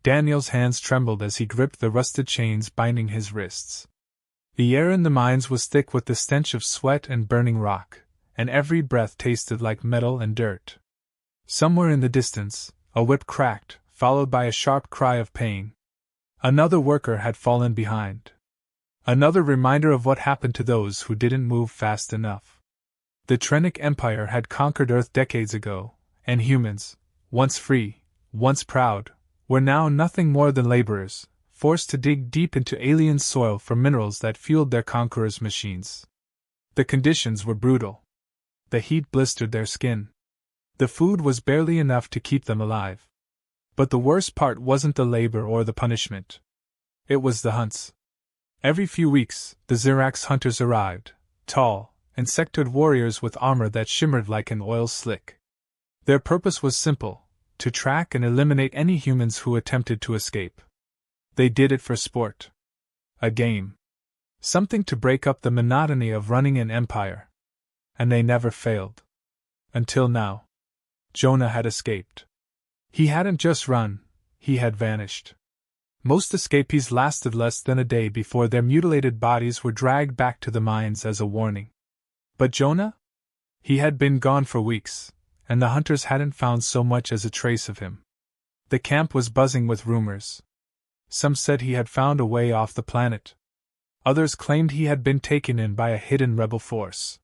Daniel's hands trembled as he gripped the rusted chains binding his wrists. The air in the mines was thick with the stench of sweat and burning rock, and every breath tasted like metal and dirt. Somewhere in the distance, a whip cracked, followed by a sharp cry of pain. Another worker had fallen behind. Another reminder of what happened to those who didn't move fast enough. The Trenic Empire had conquered Earth decades ago, and humans, once free, once proud, were now nothing more than laborers, forced to dig deep into alien soil for minerals that fueled their conquerors' machines. The conditions were brutal. The heat blistered their skin. The food was barely enough to keep them alive. But the worst part wasn't the labor or the punishment. It was the hunts. Every few weeks, the Xerax hunters arrived, tall, insectoid warriors with armor that shimmered like an oil slick. Their purpose was simple: to track and eliminate any humans who attempted to escape. They did it for sport. A game. Something to break up the monotony of running an empire. And they never failed. Until now. Jonah had escaped. He hadn't just run, he had vanished. Most escapees lasted less than a day before their mutilated bodies were dragged back to the mines as a warning. But Jonah? He had been gone for weeks, and the hunters hadn't found so much as a trace of him. The camp was buzzing with rumors. Some said he had found a way off the planet. Others claimed he had been taken in by a hidden rebel force.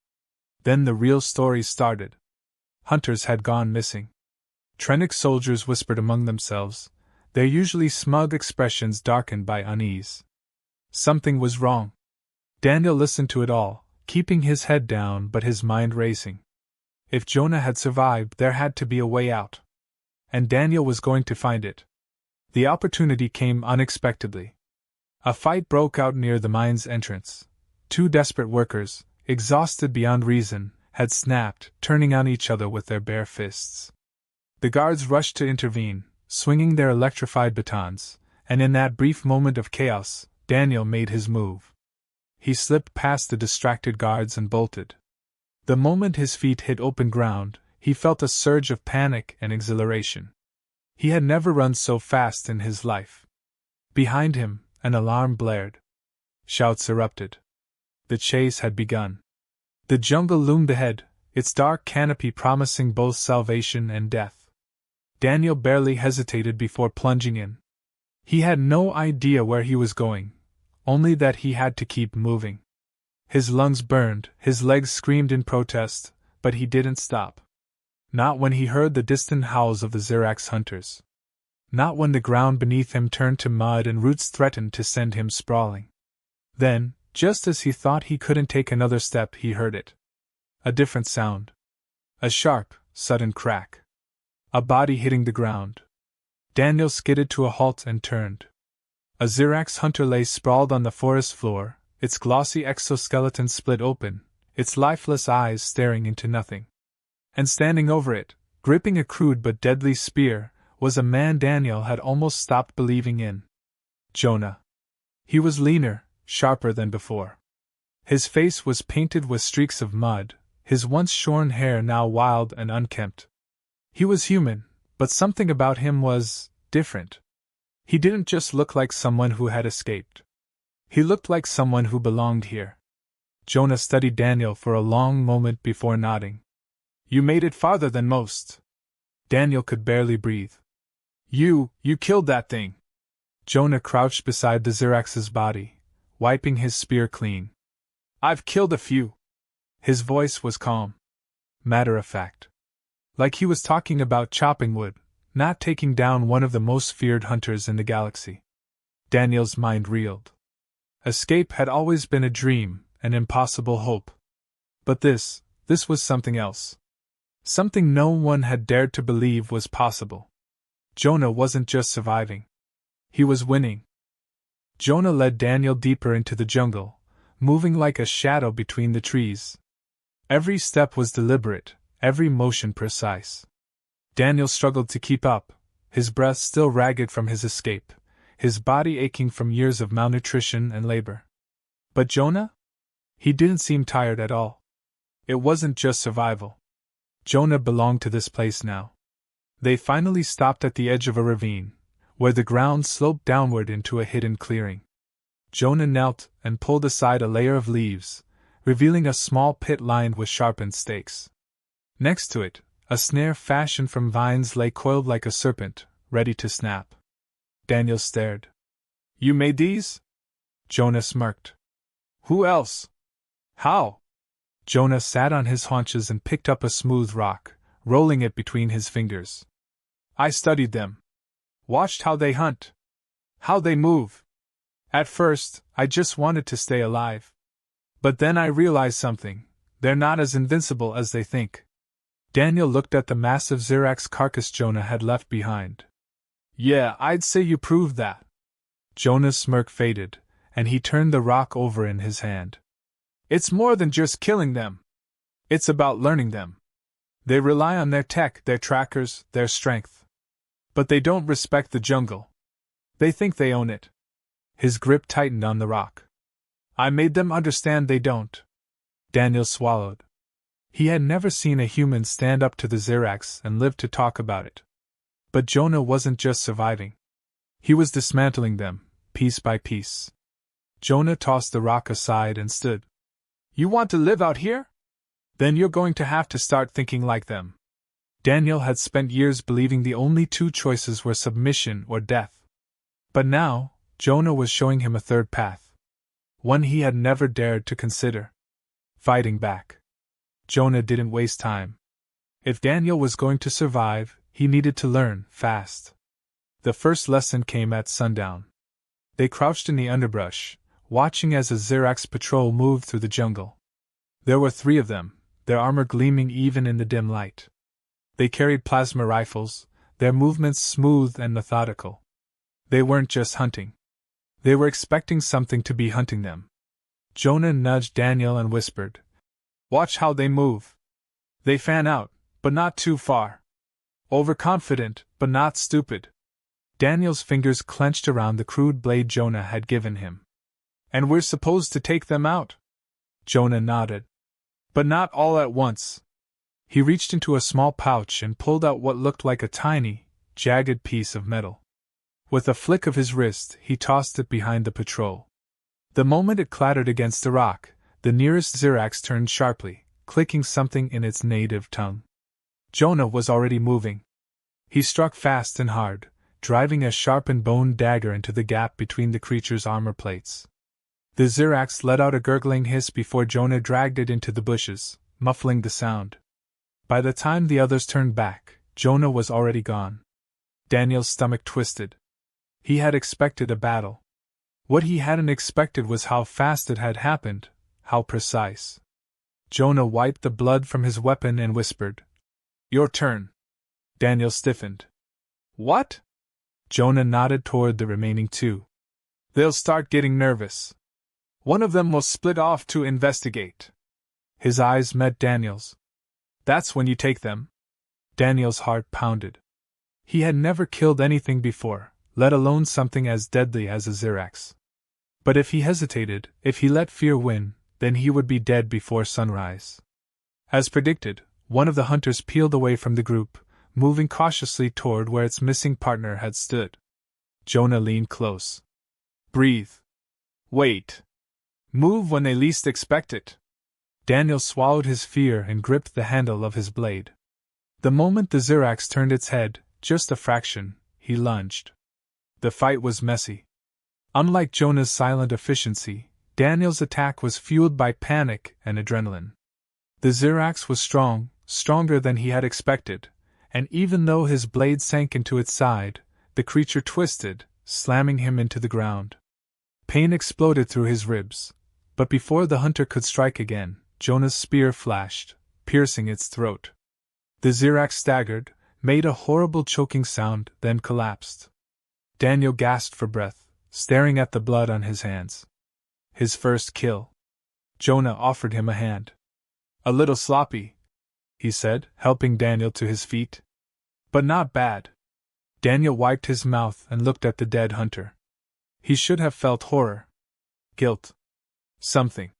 Then the real story started. Hunters had gone missing. Trenic soldiers whispered among themselves, their usually smug expressions darkened by unease. Something was wrong. Daniel listened to it all, keeping his head down but his mind racing. If Jonah had survived, there had to be a way out. And Daniel was going to find it. The opportunity came unexpectedly. A fight broke out near the mine's entrance. Two desperate workers, exhausted beyond reason, had snapped, turning on each other with their bare fists. The guards rushed to intervene, swinging their electrified batons, and in that brief moment of chaos, Daniel made his move. He slipped past the distracted guards and bolted. The moment his feet hit open ground, he felt a surge of panic and exhilaration. He had never run so fast in his life. Behind him, an alarm blared. Shouts erupted. The chase had begun. The jungle loomed ahead, its dark canopy promising both salvation and death. Daniel barely hesitated before plunging in. He had no idea where he was going, only that he had to keep moving. His lungs burned, his legs screamed in protest, but he didn't stop. Not when he heard the distant howls of the Xerax hunters. Not when the ground beneath him turned to mud and roots threatened to send him sprawling. Then, just as he thought he couldn't take another step, he heard it. A different sound. A sharp, sudden crack. A body hitting the ground. Daniel skidded to a halt and turned. A Xerax hunter lay sprawled on the forest floor, its glossy exoskeleton split open, its lifeless eyes staring into nothing. And standing over it, gripping a crude but deadly spear, was a man Daniel had almost stopped believing in. Jonah. He was leaner, sharper than before. His face was painted with streaks of mud, his once shorn hair now wild and unkempt. He was human, but something about him was different. He didn't just look like someone who had escaped. He looked like someone who belonged here. Jonah studied Daniel for a long moment before nodding. You made it farther than most. Daniel could barely breathe. You killed that thing. Jonah crouched beside the Xerax's body, wiping his spear clean. I've killed a few. His voice was calm. Matter of fact. Like he was talking about chopping wood, not taking down one of the most feared hunters in the galaxy. Daniel's mind reeled. Escape had always been a dream, an impossible hope. But this was something else. Something no one had dared to believe was possible. Jonah wasn't just surviving. He was winning. Jonah led Daniel deeper into the jungle, moving like a shadow between the trees. Every step was deliberate, every motion precise. Daniel struggled to keep up, his breath still ragged from his escape, his body aching from years of malnutrition and labor. But Jonah? He didn't seem tired at all. It wasn't just survival. Jonah belonged to this place now. They finally stopped at the edge of a ravine, where the ground sloped downward into a hidden clearing. Jonah knelt and pulled aside a layer of leaves, revealing a small pit lined with sharpened stakes. Next to it, a snare fashioned from vines lay coiled like a serpent, ready to snap. Daniel stared. "You made these?" Jonah smirked. "Who else?" "How?" Jonah sat on his haunches and picked up a smooth rock, rolling it between his fingers. "I studied them. Watched how they hunt. How they move. At first, I just wanted to stay alive. But then I realized something: they're not as invincible as they think." Daniel looked at the massive Xerax carcass Jonah had left behind. "Yeah, I'd say you proved that." Jonah's smirk faded, and he turned the rock over in his hand. "It's more than just killing them. It's about learning them. They rely on their tech, their trackers, their strength. But they don't respect the jungle. They think they own it." His grip tightened on the rock. "I made them understand they don't." Daniel swallowed. He had never seen a human stand up to the Xerax and live to talk about it. But Jonah wasn't just surviving. He was dismantling them, piece by piece. Jonah tossed the rock aside and stood. "You want to live out here? Then you're going to have to start thinking like them." Daniel had spent years believing the only two choices were submission or death. But now, Jonah was showing him a third path. One he had never dared to consider. Fighting back. Jonah didn't waste time. If Daniel was going to survive, he needed to learn, fast. The first lesson came at sundown. They crouched in the underbrush, watching as a Xerax patrol moved through the jungle. There were 3 of them, their armor gleaming even in the dim light. They carried plasma rifles, their movements smooth and methodical. They weren't just hunting. They were expecting something to be hunting them. Jonah nudged Daniel and whispered, "Watch how they move. They fan out, but not too far. Overconfident, but not stupid." Daniel's fingers clenched around the crude blade Jonah had given him. "And we're supposed to take them out?" Jonah nodded. "But not all at once." He reached into a small pouch and pulled out what looked like a tiny, jagged piece of metal. With a flick of his wrist, he tossed it behind the patrol. The moment it clattered against the rock, the nearest Xerax turned sharply, clicking something in its native tongue. Jonah was already moving. He struck fast and hard, driving a sharpened bone dagger into the gap between the creature's armor plates. The Xerax let out a gurgling hiss before Jonah dragged it into the bushes, muffling the sound. By the time the others turned back, Jonah was already gone. Daniel's stomach twisted. He had expected a battle. What he hadn't expected was how fast it had happened, how precise. Jonah wiped the blood from his weapon and whispered, "Your turn." Daniel stiffened. "What?" Jonah nodded toward the remaining 2. "They'll start getting nervous. One of them will split off to investigate." His eyes met Daniel's. "That's when you take them." Daniel's heart pounded. He had never killed anything before, let alone something as deadly as a Xerax. But if he hesitated, if he let fear win, then he would be dead before sunrise. As predicted, one of the hunters peeled away from the group, moving cautiously toward where its missing partner had stood. Jonah leaned close. "Breathe. Wait. Move when they least expect it." Daniel swallowed his fear and gripped the handle of his blade. The moment the Xerax turned its head, just a fraction, he lunged. The fight was messy. Unlike Jonah's silent efficiency, Daniel's attack was fueled by panic and adrenaline. The Xerax was strong, stronger than he had expected, and even though his blade sank into its side, the creature twisted, slamming him into the ground. Pain exploded through his ribs, but before the hunter could strike again, Jonah's spear flashed, piercing its throat. The Xerax staggered, made a horrible choking sound, then collapsed. Daniel gasped for breath, staring at the blood on his hands. His first kill. Jonah offered him a hand. "A little sloppy," he said, helping Daniel to his feet. "But not bad." Daniel wiped his mouth and looked at the dead hunter. He should have felt horror. Guilt. Something.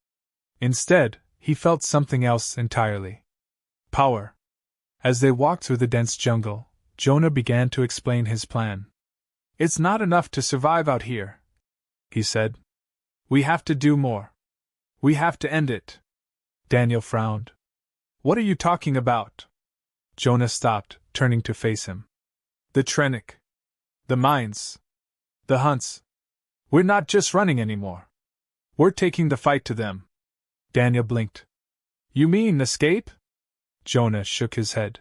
Instead, he felt something else entirely. Power. As they walked through the dense jungle, Jonah began to explain his plan. It's not enough to survive out here, he said. We have to do more. We have to end it. Daniel frowned. What are you talking about? Jonah stopped, turning to face him. The trenic. The mines. The hunts. We're not just running anymore. We're taking the fight to them. Daniel blinked. You mean escape? Jonah shook his head.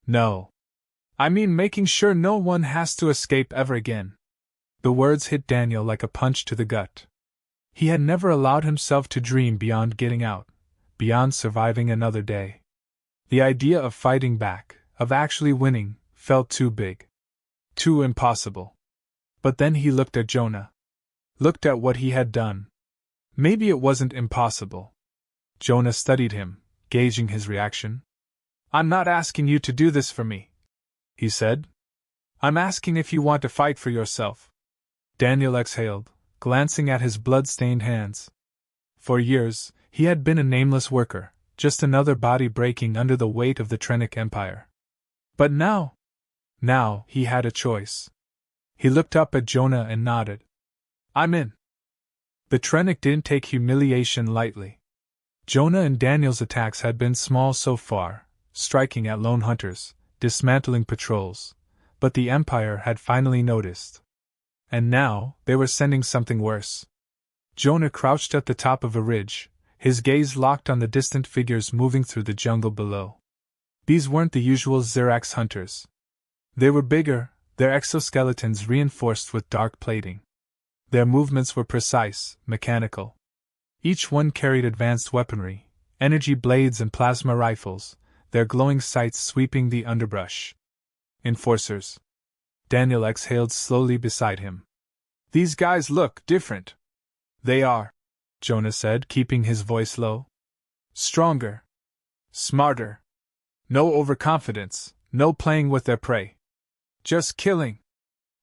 No. I mean making sure no one has to escape ever again. The words hit Daniel like a punch to the gut. He had never allowed himself to dream beyond getting out, beyond surviving another day. The idea of fighting back, of actually winning, felt too big. Too impossible. But then he looked at Jonah. Looked at what he had done. Maybe it wasn't impossible. Jonah studied him, gauging his reaction. I'm not asking you to do this for me, he said. I'm asking if you want to fight for yourself. Daniel exhaled, glancing at his blood-stained hands. For years, he had been a nameless worker, just another body breaking under the weight of the Trenic Empire. But now he had a choice. He looked up at Jonah and nodded. I'm in. The Trenic didn't take humiliation lightly. Jonah and Daniel's attacks had been small so far, striking at lone hunters, dismantling patrols, but the Empire had finally noticed. And now, they were sending something worse. Jonah crouched at the top of a ridge, his gaze locked on the distant figures moving through the jungle below. These weren't the usual Xerax hunters. They were bigger, their exoskeletons reinforced with dark plating. Their movements were precise, mechanical. Each one carried advanced weaponry, energy blades and plasma rifles, their glowing sights sweeping the underbrush. Enforcers. Daniel exhaled slowly beside him. These guys look different. They are, Jonah said, keeping his voice low. Stronger. Smarter. No overconfidence, no playing with their prey. Just killing.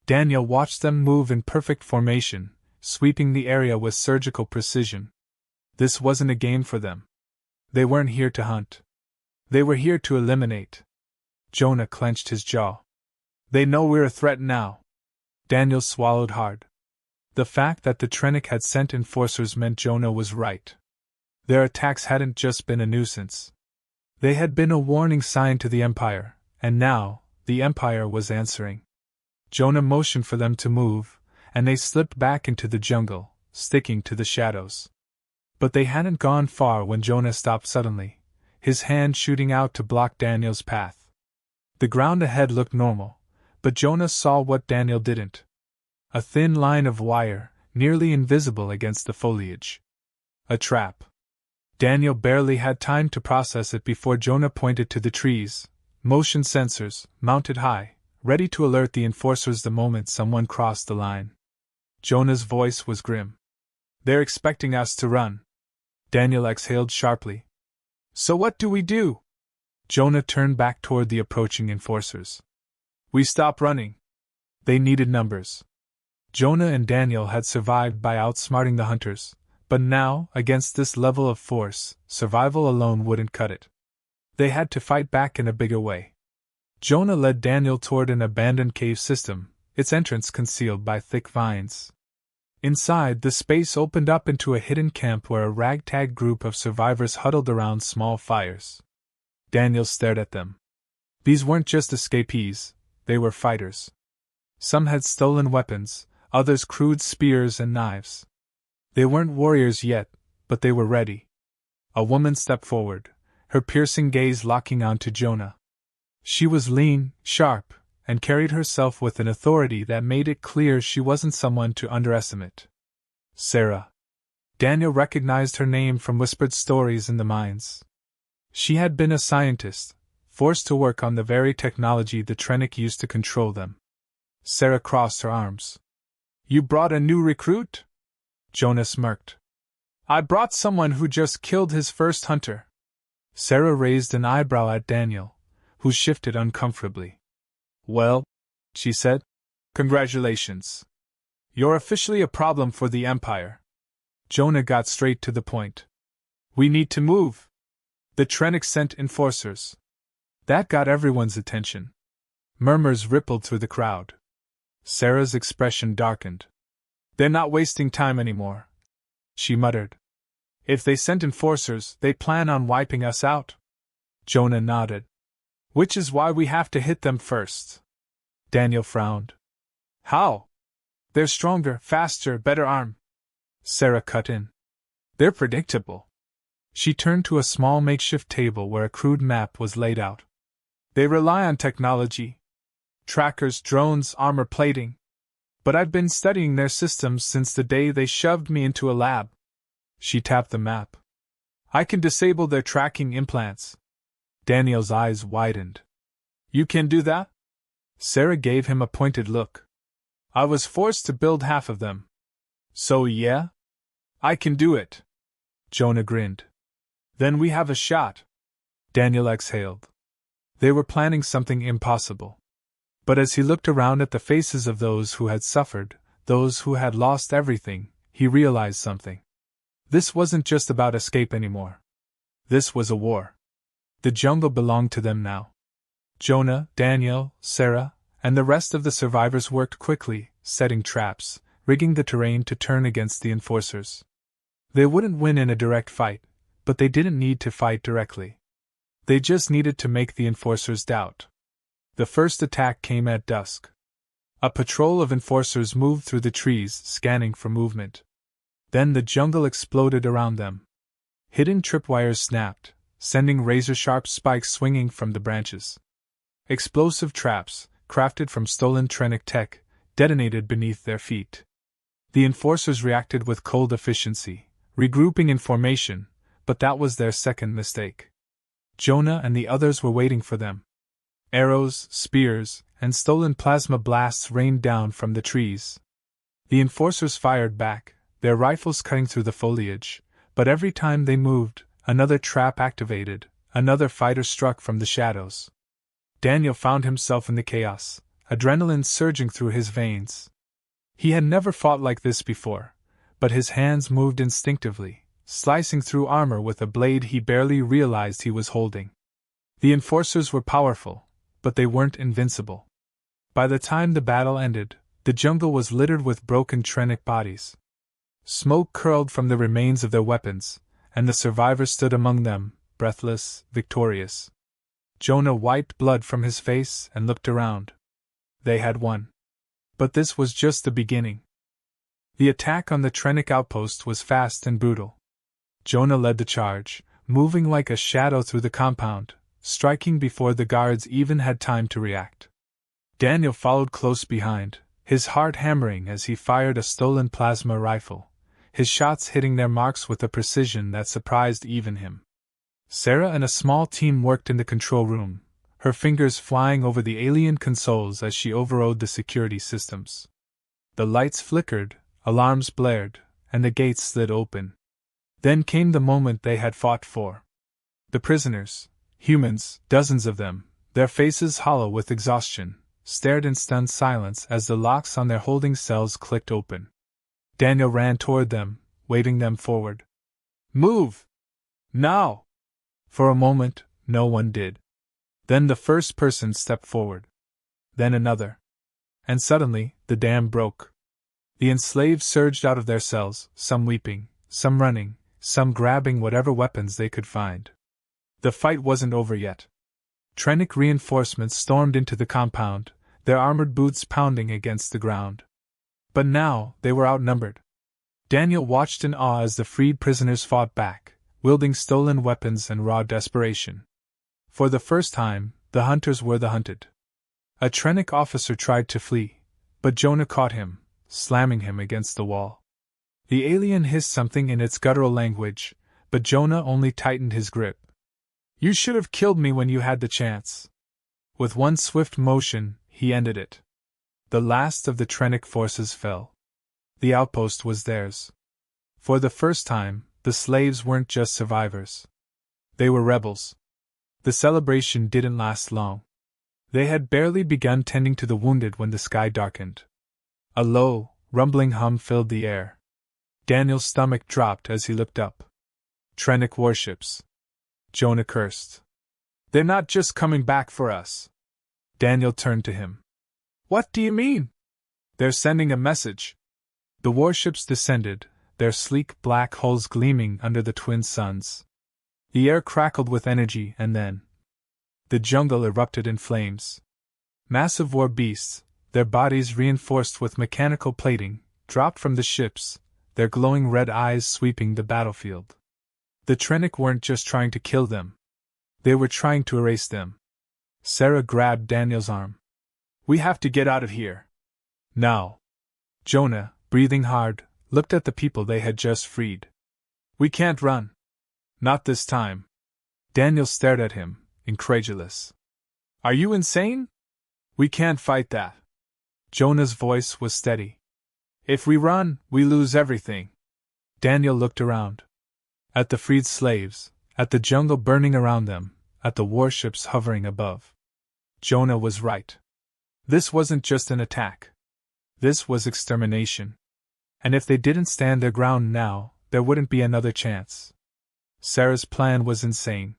Daniel watched them move in perfect formation, sweeping the area with surgical precision. This wasn't a game for them. They weren't here to hunt. They were here to eliminate. Jonah clenched his jaw. They know we're a threat now. Daniel swallowed hard. The fact that the Trenic had sent enforcers meant Jonah was right. Their attacks hadn't just been a nuisance. They had been a warning sign to the Empire, and now, the Empire was answering. Jonah motioned for them to move, and they slipped back into the jungle, sticking to the shadows. But they hadn't gone far when Jonah stopped suddenly, his hand shooting out to block Daniel's path. The ground ahead looked normal, but Jonah saw what Daniel didn't. A thin line of wire, nearly invisible against the foliage. A trap. Daniel barely had time to process it before Jonah pointed to the trees, motion sensors, mounted high, ready to alert the enforcers the moment someone crossed the line. Jonah's voice was grim. They're expecting us to run. Daniel exhaled sharply. So what do we do? Jonah turned back toward the approaching enforcers. We stop running. They needed numbers. Jonah and Daniel had survived by outsmarting the hunters, but now, against this level of force, survival alone wouldn't cut it. They had to fight back in a bigger way. Jonah led Daniel toward an abandoned cave system, its entrance concealed by thick vines. Inside, the space opened up into a hidden camp where a ragtag group of survivors huddled around small fires. Daniel stared at them. These weren't just escapees, they were fighters. Some had stolen weapons, others crude spears and knives. They weren't warriors yet, but they were ready. A woman stepped forward, her piercing gaze locking onto Jonah. She was lean, sharp, and carried herself with an authority that made it clear she wasn't someone to underestimate. Sarah. Daniel recognized her name from whispered stories in the mines. She had been a scientist, forced to work on the very technology the Trenic used to control them. Sarah crossed her arms. You brought a new recruit? Jonah smirked. I brought someone who just killed his first hunter. Sarah raised an eyebrow at Daniel, who shifted uncomfortably. Well, she said, congratulations. You're officially a problem for the Empire. Jonah got straight to the point. We need to move. The Trenic sent enforcers. That got everyone's attention. Murmurs rippled through the crowd. Sarah's expression darkened. They're not wasting time anymore, she muttered. If they sent enforcers, they plan on wiping us out. Jonah nodded. Which is why we have to hit them first. Daniel frowned. How? They're stronger, faster, better armed. Sarah cut in. They're predictable. She turned to a small makeshift table where a crude map was laid out. They rely on technology. Trackers, drones, armor plating. But I've been studying their systems since the day they shoved me into a lab. She tapped the map. I can disable their tracking implants. Daniel's eyes widened. You can do that? Sarah gave him a pointed look. I was forced to build half of them. So yeah? I can do it. Jonah grinned. Then we have a shot. Daniel exhaled. They were planning something impossible. But as he looked around at the faces of those who had suffered, those who had lost everything, he realized something. This wasn't just about escape anymore. This was a war. The jungle belonged to them now. Jonah, Daniel, Sarah, and the rest of the survivors worked quickly, setting traps, rigging the terrain to turn against the enforcers. They wouldn't win in a direct fight, but they didn't need to fight directly. They just needed to make the enforcers doubt. The first attack came at dusk. A patrol of enforcers moved through the trees, scanning for movement. Then the jungle exploded around them. Hidden tripwires snapped, sending razor-sharp spikes swinging from the branches. Explosive traps, crafted from stolen trenic tech, detonated beneath their feet. The enforcers reacted with cold efficiency, regrouping in formation, but that was their second mistake. Jonah and the others were waiting for them. Arrows, spears, and stolen plasma blasts rained down from the trees. The enforcers fired back, their rifles cutting through the foliage, but every time they moved, another trap activated, another fighter struck from the shadows. Daniel found himself in the chaos, adrenaline surging through his veins. He had never fought like this before, but his hands moved instinctively, slicing through armor with a blade he barely realized he was holding. The enforcers were powerful, but they weren't invincible. By the time the battle ended, the jungle was littered with broken trenic bodies. Smoke curled from the remains of their weapons, and the survivors stood among them, breathless, victorious. Jonah wiped blood from his face and looked around. They had won. But this was just the beginning. The attack on the trenic outpost was fast and brutal. Jonah led the charge, moving like a shadow through the compound, striking before the guards even had time to react. Daniel followed close behind, his heart hammering as he fired a stolen plasma rifle, his shots hitting their marks with a precision that surprised even him. Sarah and a small team worked in the control room, her fingers flying over the alien consoles as she overrode the security systems. The lights flickered, alarms blared, and the gates slid open. Then came the moment they had fought for. The prisoners, humans, dozens of them, their faces hollow with exhaustion, stared in stunned silence as the locks on their holding cells clicked open. Daniel ran toward them, waving them forward. Move! Now! For a moment, no one did. Then the first person stepped forward. Then another. And suddenly, the dam broke. The enslaved surged out of their cells, some weeping, some running, some grabbing whatever weapons they could find. The fight wasn't over yet. Trenic reinforcements stormed into the compound, their armored boots pounding against the ground. But now, they were outnumbered. Daniel watched in awe as the freed prisoners fought back, wielding stolen weapons and raw desperation. For the first time, the hunters were the hunted. A trenic officer tried to flee, but Jonah caught him, slamming him against the wall. The alien hissed something in its guttural language, but Jonah only tightened his grip. You should have killed me when you had the chance. With one swift motion, he ended it. The last of the trenic forces fell. The outpost was theirs. For the first time, the slaves weren't just survivors. They were rebels. The celebration didn't last long. They had barely begun tending to the wounded when the sky darkened. A low, rumbling hum filled the air. Daniel's stomach dropped as he looked up. Trenic warships. Jonah cursed. They're not just coming back for us. Daniel turned to him. What do you mean? They're sending a message. The warships descended, their sleek black hulls gleaming under the twin suns. The air crackled with energy, and then the jungle erupted in flames. Massive war beasts, their bodies reinforced with mechanical plating, dropped from the ships, their glowing red eyes sweeping the battlefield. The trenic weren't just trying to kill them. They were trying to erase them. Sarah grabbed Daniel's arm. We have to get out of here. Now. Jonah, breathing hard, looked at the people they had just freed. We can't run. Not this time. Daniel stared at him, incredulous. Are you insane? We can't fight that. Jonah's voice was steady. If we run, we lose everything. Daniel looked around. At the freed slaves, at the jungle burning around them, at the warships hovering above. Jonah was right. This wasn't just an attack. This was extermination. And if they didn't stand their ground now, there wouldn't be another chance. Sarah's plan was insane.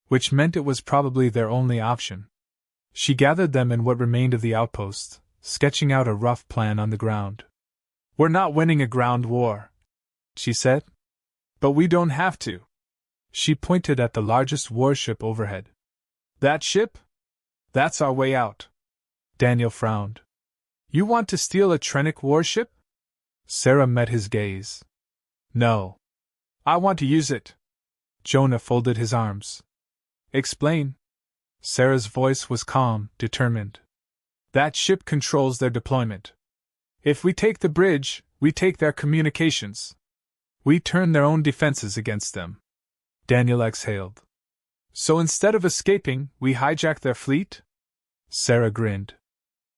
Which meant it was probably their only option. She gathered them in what remained of the outpost, sketching out a rough plan on the ground. We're not winning a ground war, she said. But we don't have to. She pointed at the largest warship overhead. That ship? That's our way out. Daniel frowned. You want to steal a trenic warship? Sarah met his gaze. No. I want to use it. Jonah folded his arms. Explain. Sarah's voice was calm, determined. That ship controls their deployment. If we take the bridge, we take their communications. We turn their own defenses against them. Daniel exhaled. So instead of escaping, we hijack their fleet? Sarah grinned.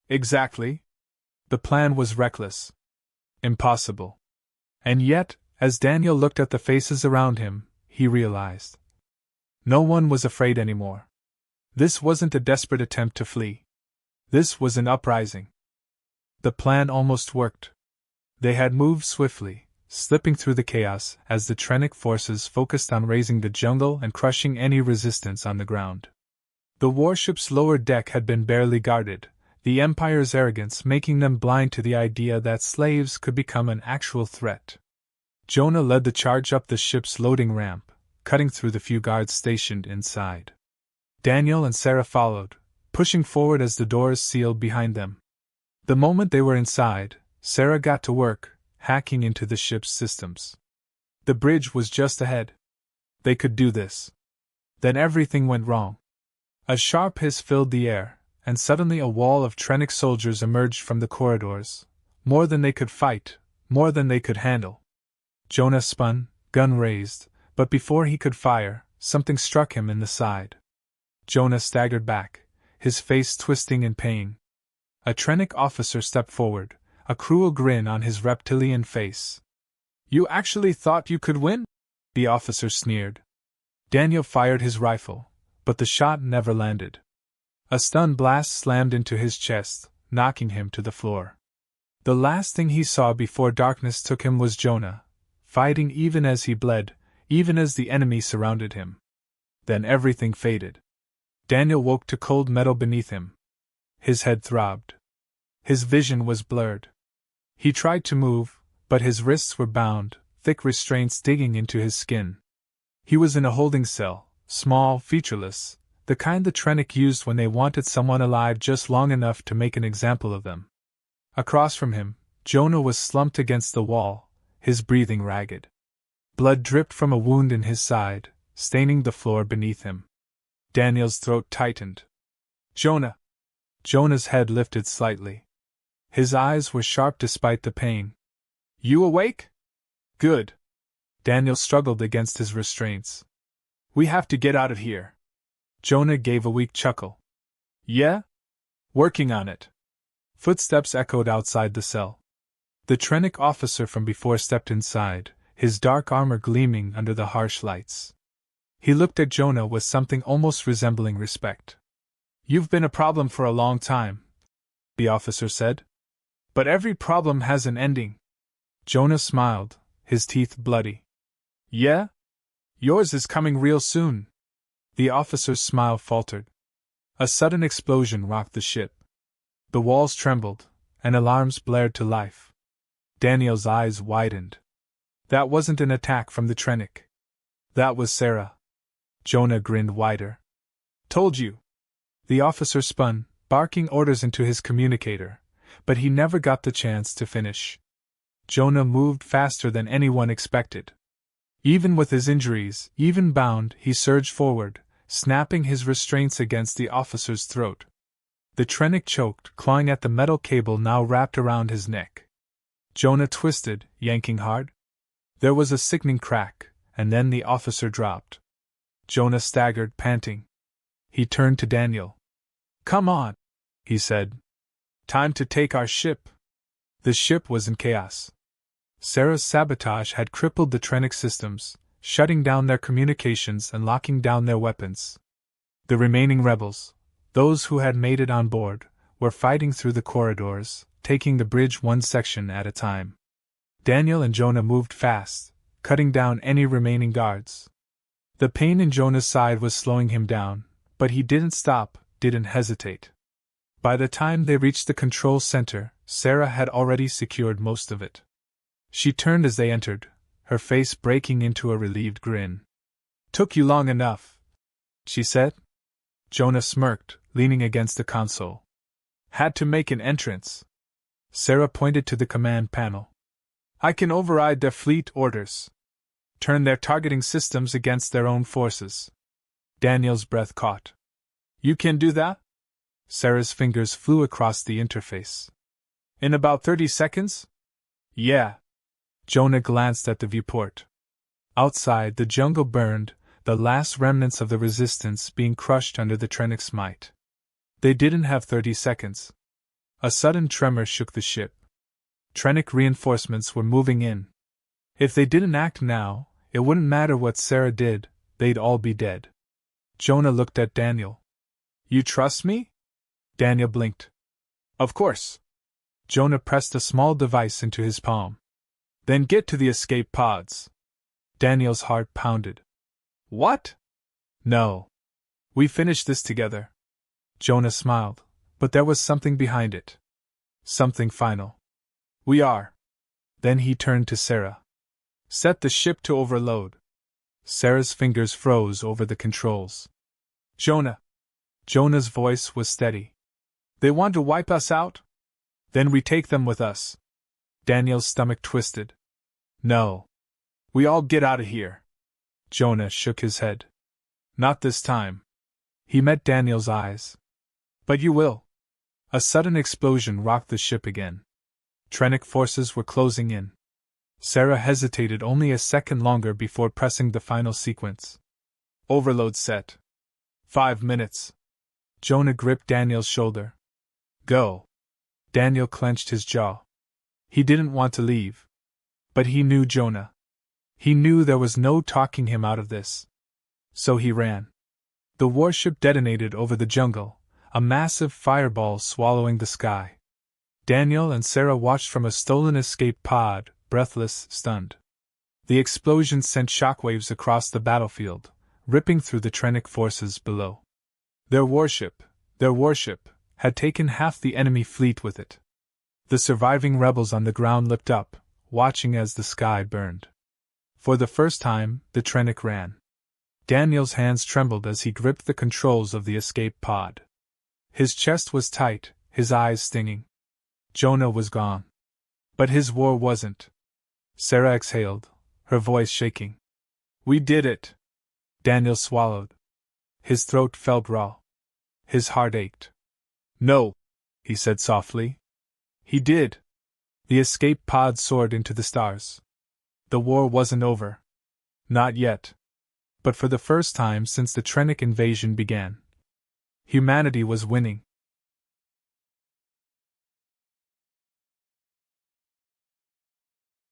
Exactly. The plan was reckless. Impossible. And yet, as Daniel looked at the faces around him, he realized. No one was afraid anymore. This wasn't a desperate attempt to flee. This was an uprising. The plan almost worked. They had moved swiftly, slipping through the chaos as the trenic forces focused on razing the jungle and crushing any resistance on the ground. The warship's lower deck had been barely guarded, the Empire's arrogance making them blind to the idea that slaves could become an actual threat. Jonah led the charge up the ship's loading ramp, cutting through the few guards stationed inside. Daniel and Sarah followed, pushing forward as the doors sealed behind them. The moment they were inside, Sarah got to work, hacking into the ship's systems. The bridge was just ahead. They could do this. Then everything went wrong. A sharp hiss filled the air, and suddenly a wall of trenic soldiers emerged from the corridors. More than they could fight, more than they could handle. Jonah spun, gun raised, but before he could fire, something struck him in the side. Jonah staggered back, his face twisting in pain. A trenic officer stepped forward, a cruel grin on his reptilian face. You actually thought you could win? The officer sneered. Daniel fired his rifle, but the shot never landed. A stun blast slammed into his chest, knocking him to the floor. The last thing he saw before darkness took him was Jonah, fighting even as he bled, even as the enemy surrounded him. Then everything faded. Daniel woke to cold metal beneath him. His head throbbed. His vision was blurred. He tried to move, but his wrists were bound, thick restraints digging into his skin. He was in a holding cell, small, featureless, the kind the trenic used when they wanted someone alive just long enough to make an example of them. Across from him, Jonah was slumped against the wall, his breathing ragged. Blood dripped from a wound in his side, staining the floor beneath him. Daniel's throat tightened. Jonah! Jonah's head lifted slightly. His eyes were sharp despite the pain. You awake? Good. Daniel struggled against his restraints. We have to get out of here. Jonah gave a weak chuckle. Yeah? Working on it. Footsteps echoed outside the cell. The trenic officer from before stepped inside, his dark armor gleaming under the harsh lights. He looked at Jonah with something almost resembling respect. You've been a problem for a long time, the officer said. But every problem has an ending. Jonah smiled, his teeth bloody. Yeah? Yours is coming real soon. The officer's smile faltered. A sudden explosion rocked the ship. The walls trembled, and alarms blared to life. Daniel's eyes widened. That wasn't an attack from the trenic. That was Sarah. Jonah grinned wider. Told you. The officer spun, barking orders into his communicator, but he never got the chance to finish. Jonah moved faster than anyone expected. Even with his injuries, even bound, he surged forward, snapping his restraints against the officer's throat. The trenic choked, clawing at the metal cable now wrapped around his neck. Jonah twisted, yanking hard. There was a sickening crack, and then the officer dropped. Jonah staggered, panting. He turned to Daniel. Come on, he said. Time to take our ship. The ship was in chaos. Sarah's sabotage had crippled the trenic systems, shutting down their communications and locking down their weapons. The remaining rebels, those who had made it on board, were fighting through the corridors, taking the bridge one section at a time. Daniel and Jonah moved fast, cutting down any remaining guards. The pain in Jonah's side was slowing him down, but he didn't stop, didn't hesitate. By the time they reached the control center, Sarah had already secured most of it. She turned as they entered, her face breaking into a relieved grin. Took you long enough, she said. Jonah smirked, leaning against the console. Had to make an entrance. Sarah pointed to the command panel. I can override their fleet orders. Turn their targeting systems against their own forces. Daniel's breath caught. You can do that? Sarah's fingers flew across the interface. In about 30 seconds? Yeah. Jonah glanced at the viewport. Outside, the jungle burned, the last remnants of the resistance being crushed under the trenic's might. They didn't have 30 seconds. A sudden tremor shook the ship. Trenic reinforcements were moving in. If they didn't act now, it wouldn't matter what Sarah did, they'd all be dead. Jonah looked at Daniel. You trust me? Daniel blinked. Of course. Jonah pressed a small device into his palm. Then get to the escape pods. Daniel's heart pounded. What? No. We finished this together. Jonah smiled, but there was something behind it. Something final. We are. Then he turned to Sarah. Set the ship to overload. Sarah's fingers froze over the controls. Jonah. Jonah's voice was steady. They want to wipe us out? Then we take them with us. Daniel's stomach twisted. No. We all get out of here. Jonah shook his head. Not this time. He met Daniel's eyes. But you will. A sudden explosion rocked the ship again. Trenic forces were closing in. Sarah hesitated only a second longer before pressing the final sequence. Overload set. 5 minutes. Jonah gripped Daniel's shoulder. Go. Daniel clenched his jaw. He didn't want to leave. But he knew Jonah. He knew there was no talking him out of this. So he ran. The warship detonated over the jungle, a massive fireball swallowing the sky. Daniel and Sarah watched from a stolen escape pod, breathless, stunned. The explosion sent shockwaves across the battlefield, ripping through the trenic forces below. Their warship, had taken half the enemy fleet with it. The surviving rebels on the ground looked up, watching as the sky burned. For the first time, the trenic ran. Daniel's hands trembled as he gripped the controls of the escape pod. His chest was tight, his eyes stinging. Jonah was gone. But his war wasn't. Sarah exhaled, her voice shaking. We did it. Daniel swallowed. His throat felt raw. His heart ached. No, he said softly. He did. The escape pod soared into the stars. The war wasn't over. Not yet. But for the first time since the trenic invasion began, humanity was winning.